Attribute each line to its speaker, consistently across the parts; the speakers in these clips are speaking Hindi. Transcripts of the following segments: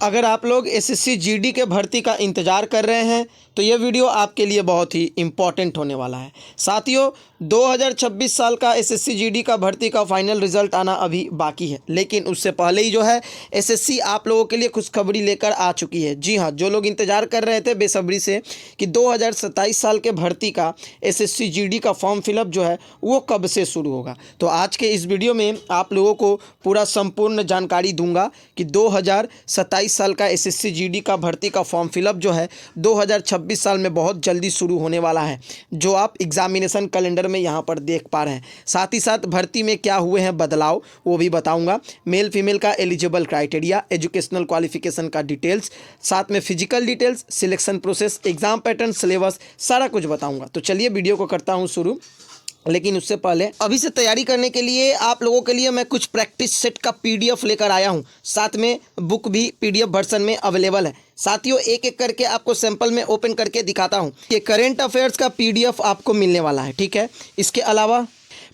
Speaker 1: अगर आप लोग एसएससी जीडी के भर्ती का इंतज़ार कर रहे हैं तो ये वीडियो आपके लिए बहुत ही इम्पॉर्टेंट होने वाला है। साथियों, 2026 साल का एसएससी जीडी का भर्ती का फाइनल रिजल्ट आना अभी बाकी है, लेकिन उससे पहले ही जो है एसएससी आप लोगों के लिए खुशखबरी लेकर आ चुकी है। जी हाँ, जो लोग इंतज़ार कर रहे थे बेसब्री से कि 2027 साल के भर्ती का एसएससी जीडी का फॉर्म फिलअप जो है वो कब से शुरू होगा, तो आज के इस वीडियो में आप लोगों को पूरा संपूर्ण जानकारी दूंगा कि 2027 साल का एसएससी जीडी का भर्ती का फॉर्म फिलअप जो है 2026 साल में बहुत जल्दी शुरू होने वाला है, जो आप एग्जामिनेशन कैलेंडर में यहाँ पर देख पा रहे हैं। साथ ही साथ भर्ती में क्या हुए हैं बदलाव वो भी बताऊंगा, मेल फीमेल का एलिजिबल क्राइटेरिया, एजुकेशनल क्वालिफिकेशन का डिटेल्स, साथ में physical details, selection process, exam pattern, syllabus, सारा कुछ बताऊंगा। तो चलिए वीडियो को करता हूँ शुरू। लेकिन उससे पहले अभी से तैयारी करने के लिए आप लोगों के लिए मैं कुछ प्रैक्टिस सेट का पीडीएफ लेकर आया हूं, साथ में बुक भी पीडीएफ वर्जन में अवेलेबल है। साथियों, एक एक करके आपको सैंपल में ओपन करके दिखाता हूं। ये करेंट अफेयर्स का पीडीएफ आपको मिलने वाला है, ठीक है। इसके अलावा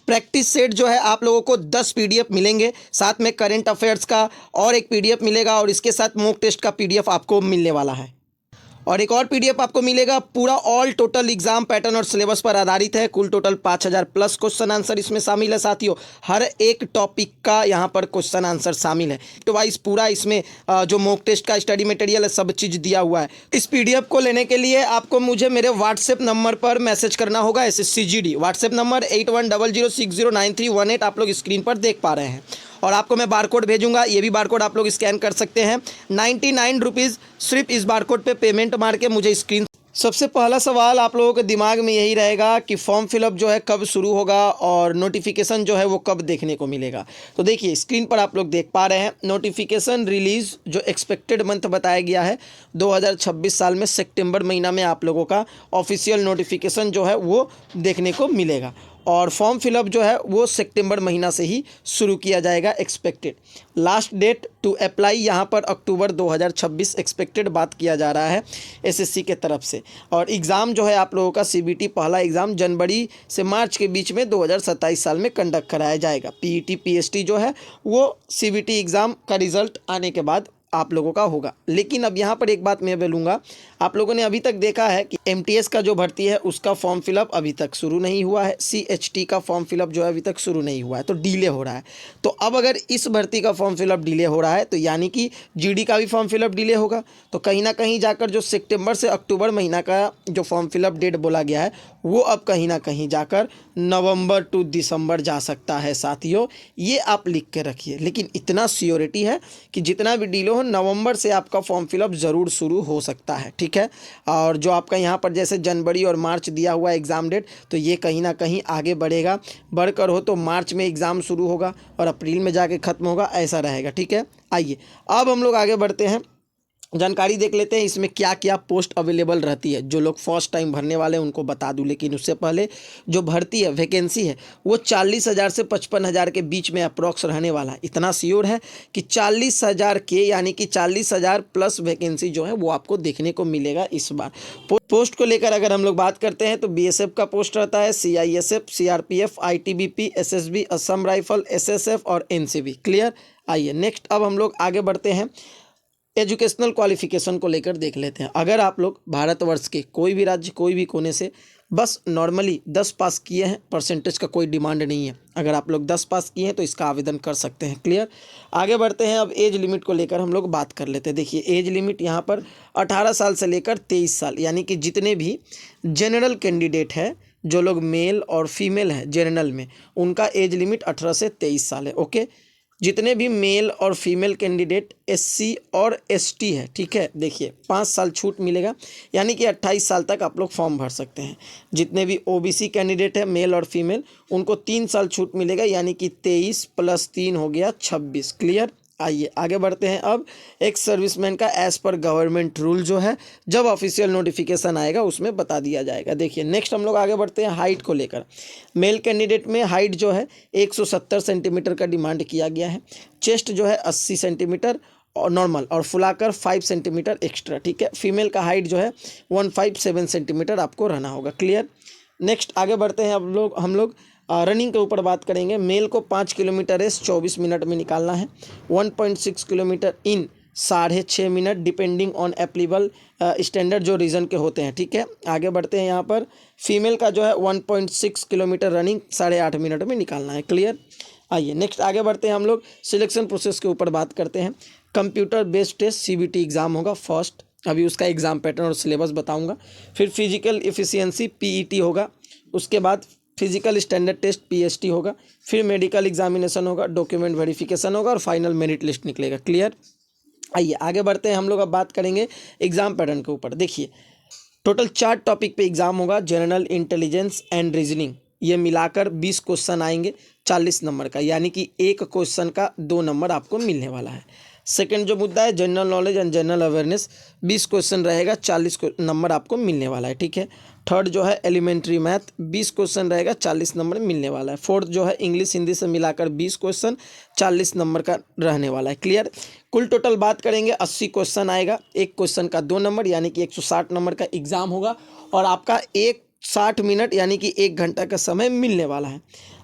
Speaker 1: प्रैक्टिस सेट जो है आप लोगों को 10 पीडीएफ मिलेंगे, साथ में करेंट अफेयर्स का और एक पीडीएफ मिलेगा और इसके साथ मॉक टेस्ट का पीडीएफ आपको मिलने वाला है। और एक और पीडीएफ आपको मिलेगा, पूरा ऑल टोटल एग्जाम पैटर्न और सिलेबस पर आधारित है। कुल टोटल 5000 प्लस क्वेश्चन आंसर इसमें शामिल है। साथियों, हर एक टॉपिक का यहाँ पर क्वेश्चन आंसर शामिल है। तो वाइज पूरा इसमें जो मॉक टेस्ट का स्टडी मटेरियल है सब चीज़ दिया हुआ है। इस पीडीएफ को लेने के लिए आपको मुझे मेरे व्हाट्सएप नंबर पर मैसेज करना होगा, एसएससी जीडी व्हाट्सएप नंबर 8100609318 आप लोग स्क्रीन पर देख पा रहे हैं। और आपको मैं बारकोड भेजूंगा, ये भी बारकोड आप लोग स्कैन कर सकते हैं। 99 रुपीज़ सिर्फ इस बारकोड पे पेमेंट मार के मुझे स्क्रीन। सबसे पहला सवाल आप लोगों के दिमाग में यही रहेगा कि फॉर्म फिलअप जो है कब शुरू होगा और नोटिफिकेशन जो है वो कब देखने को मिलेगा। तो देखिए स्क्रीन पर आप लोग देख पा रहे हैं, नोटिफिकेशन रिलीज़ जो एक्सपेक्टेड मंथ बताया गया है 2026 साल में सितंबर महीना में आप लोगों का ऑफिशियल नोटिफिकेशन जो है वो देखने को मिलेगा। और फॉर्म फिलअप जो है वो सितंबर महीना से ही शुरू किया जाएगा expected. Last date to apply यहाँ पर अक्टूबर 2026 एक्सपेक्टेड बात किया जा रहा है एसएससी के तरफ से। और एग्ज़ाम जो है आप लोगों का सीबीटी पहला एग्ज़ाम जनवरी से मार्च के बीच में 2027 साल में कंडक्ट कराया जाएगा। पीईटी पीएसटी जो है वो सीबीटी एग्ज़ाम का रिज़ल्ट आने के बाद आप लोगों का होगा। लेकिन अब यहाँ पर एक बात मैं बोलूँगा, आप लोगों ने अभी तक देखा है कि एमटीएस का जो भर्ती है उसका फॉर्म फिलअप अभी तक शुरू नहीं हुआ है, सीएचटी का फॉर्म फिलअप जो है अभी तक शुरू नहीं हुआ है, तो डिले हो रहा है। तो अब अगर इस भर्ती का फॉर्म फिलअप डिले हो रहा है तो यानी कि जीडी का भी फॉर्म फिलअप डिले होगा। तो कहीं ना कहीं जाकर जो सितंबर से अक्टूबर महीना का जो फॉर्म फिलअप डेट बोला गया है वो अब कहीं ना कहीं जाकर नवंबर टू दिसंबर जा सकता है। साथियों, ये आप लिख के रखिए, लेकिन इतना श्योरिटी है कि जितना भी डिले हो नवंबर से आपका फॉर्म फिलअप ज़रूर शुरू हो सकता है, ठीक है। और जो आपका यहाँ पर जैसे जनवरी और मार्च दिया हुआ है एग्ज़ाम डेट, तो ये कहीं ना कहीं आगे बढ़ेगा, बढ़कर हो तो मार्च में एग्ज़ाम शुरू होगा और अप्रैल में जाके ख़त्म होगा, ऐसा रहेगा, ठीक है। आइए अब हम लोग आगे बढ़ते हैं, जानकारी देख लेते हैं इसमें क्या क्या पोस्ट अवेलेबल रहती है। जो लोग फर्स्ट टाइम भरने वाले हैं उनको बता दूं, लेकिन उससे पहले जो भर्ती है वैकेंसी है वो 40,000 से 55,000 के बीच में अप्रॉक्स रहने वाला है। इतना श्योर है कि 40,000 के यानी कि 40,000 प्लस वैकेंसी जो है वो आपको देखने को मिलेगा इस बार। पोस्ट को लेकर अगर हम लोग बात करते हैं तो बीएसएफ का पोस्ट रहता है, CISF, CRPF, ITBP, SSB, Assam rifle, SSF और एनसीबी। क्लियर। आइए नेक्स्ट अब हम लोग आगे बढ़ते हैं, एजुकेशनल क्वालिफिकेशन को लेकर देख लेते हैं। अगर आप लोग भारतवर्ष के कोई भी राज्य कोई भी कोने से बस नॉर्मली 10 पास किए हैं, परसेंटेज का कोई डिमांड नहीं है, अगर आप लोग 10 पास किए हैं तो इसका आवेदन कर सकते हैं। क्लियर। आगे बढ़ते हैं, अब एज लिमिट को लेकर हम लोग बात कर लेते हैं। देखिए एज लिमिट यहाँ पर 18 साल से लेकर 23 साल, यानी कि जितने भी जनरल कैंडिडेट है, जो लोग मेल और फीमेल हैं जनरल में, उनका एज लिमिट 18 से 23 साल है। ओके, जितने भी मेल और फीमेल कैंडिडेट एससी और एसटी है, ठीक है, देखिए 5 साल छूट मिलेगा, यानी कि 28 साल तक आप लोग फॉर्म भर सकते हैं। जितने भी ओबीसी कैंडिडेट है मेल और फीमेल उनको 3 साल छूट मिलेगा, यानी कि 23 + 3 हो गया 26। क्लियर। आइए आगे बढ़ते हैं। अब एक सर्विसमैन का एज़ पर गवर्नमेंट रूल जो है जब ऑफिशियल नोटिफिकेशन आएगा उसमें बता दिया जाएगा। देखिए नेक्स्ट हम लोग आगे बढ़ते हैं हाइट को लेकर। मेल कैंडिडेट में हाइट जो है 170 सेंटीमीटर का डिमांड किया गया है। चेस्ट जो है 80 सेंटीमीटर और नॉर्मल और फुलाकर 5 सेंटीमीटर एक्स्ट्रा, ठीक है। फीमेल का हाइट जो है 157 सेंटीमीटर आपको रहना होगा। क्लियर। नेक्स्ट आगे बढ़ते हैं, अब हम लोग रनिंग के ऊपर बात करेंगे। मेल को 5 किलोमीटर रेस 24 मिनट में निकालना है, 1.6 kilometre in 6.5 minute depending on applicable standard जो रीजन के होते हैं। ठीक है, आगे बढ़ते हैं। यहाँ पर फीमेल का जो है 1.6 किलोमीटर रनिंग 8.5 मिनट में निकालना है। क्लियर। आइए नेक्स्ट आगे बढ़ते हैं, हम लोग सिलेक्शन प्रोसेस के ऊपर बात करते हैं। Computer based test CBT exam होगा फर्स्ट, अभी उसका एग्ज़ाम पैटर्न और सिलेबस बताऊंगा। फिर फिजिकल एफिशिएंसी PET होगा, उसके बाद फिजिकल स्टैंडर्ड टेस्ट PST होगा, फिर मेडिकल एग्जामिनेशन होगा, डॉक्यूमेंट वेरिफिकेशन होगा और फाइनल मेरिट लिस्ट निकलेगा। क्लियर। आइए आगे बढ़ते हैं, हम लोग अब बात करेंगे एग्जाम पैटर्न के ऊपर। देखिए टोटल 4 टॉपिक पे एग्जाम होगा। जनरल इंटेलिजेंस एंड रीजनिंग, ये मिलाकर 20 क्वेश्चन आएंगे 40 नंबर का, यानी कि एक क्वेश्चन का 2 नंबर आपको मिलने वाला है। सेकंड जो मुद्दा है general knowledge and general awareness, 20 question रहेगा, 40 नंबर आपको मिलने वाला है। ठीक है। थर्ड जो है एलिमेंट्री मैथ, 20 क्वेश्चन रहेगा, 40 नंबर मिलने वाला है। फोर्थ जो है इंग्लिश हिंदी से मिलाकर 20 क्वेश्चन, 40 नंबर का रहने वाला है। क्लियर। कुल टोटल बात करेंगे 80 क्वेश्चन आएगा, एक क्वेश्चन का 2 नंबर, यानी कि 160 नंबर का एग्जाम होगा और आपका 60 मिनट यानी कि 1 घंटा का समय मिलने वाला है।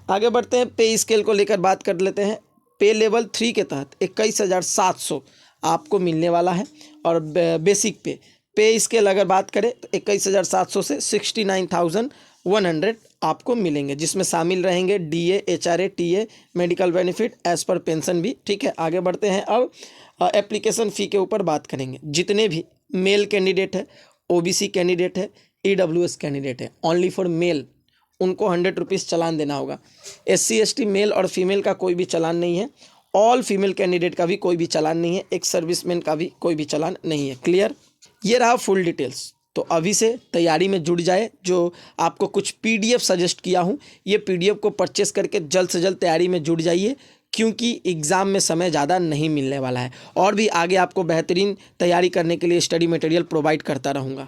Speaker 1: आगे बढ़ते हैं, पे स्केल को लेकर बात कर लेते हैं। पे लेवल 3 के तहत 21,700 आपको मिलने वाला है और बेसिक पे स्केल अगर बात करें तो 21,700 से 69,100 आपको मिलेंगे, जिसमें शामिल रहेंगे DA, HRA, TA, medical benefit as per pension भी। ठीक है। आगे बढ़ते हैं, अब एप्लीकेशन फ़ी के ऊपर बात करेंगे। जितने भी मेल कैंडिडेट है, OBC कैंडिडेट है, EWS कैंडिडेट है, ओनली फॉर मेल, उनको 100 रुपीज़ चालान देना होगा। SC ST मेल और फीमेल का कोई भी चालान नहीं है, ऑल फीमेल कैंडिडेट का भी कोई भी चालान नहीं है, एक सर्विसमैन का भी कोई भी चालान नहीं है। क्लियर। ये रहा फुल डिटेल्स। तो अभी से तैयारी में जुड़ जाए। जो आपको कुछ PDF सजेस्ट किया हूँ, ये PDF को परचेस करके जल्द से जल्द तैयारी में जुड़ जाइए, क्योंकि एग्ज़ाम में समय ज़्यादा नहीं मिलने वाला है और भी आगे आपको बेहतरीन तैयारी करने के लिए स्टडी मटेरियल प्रोवाइड करता रहूँगा।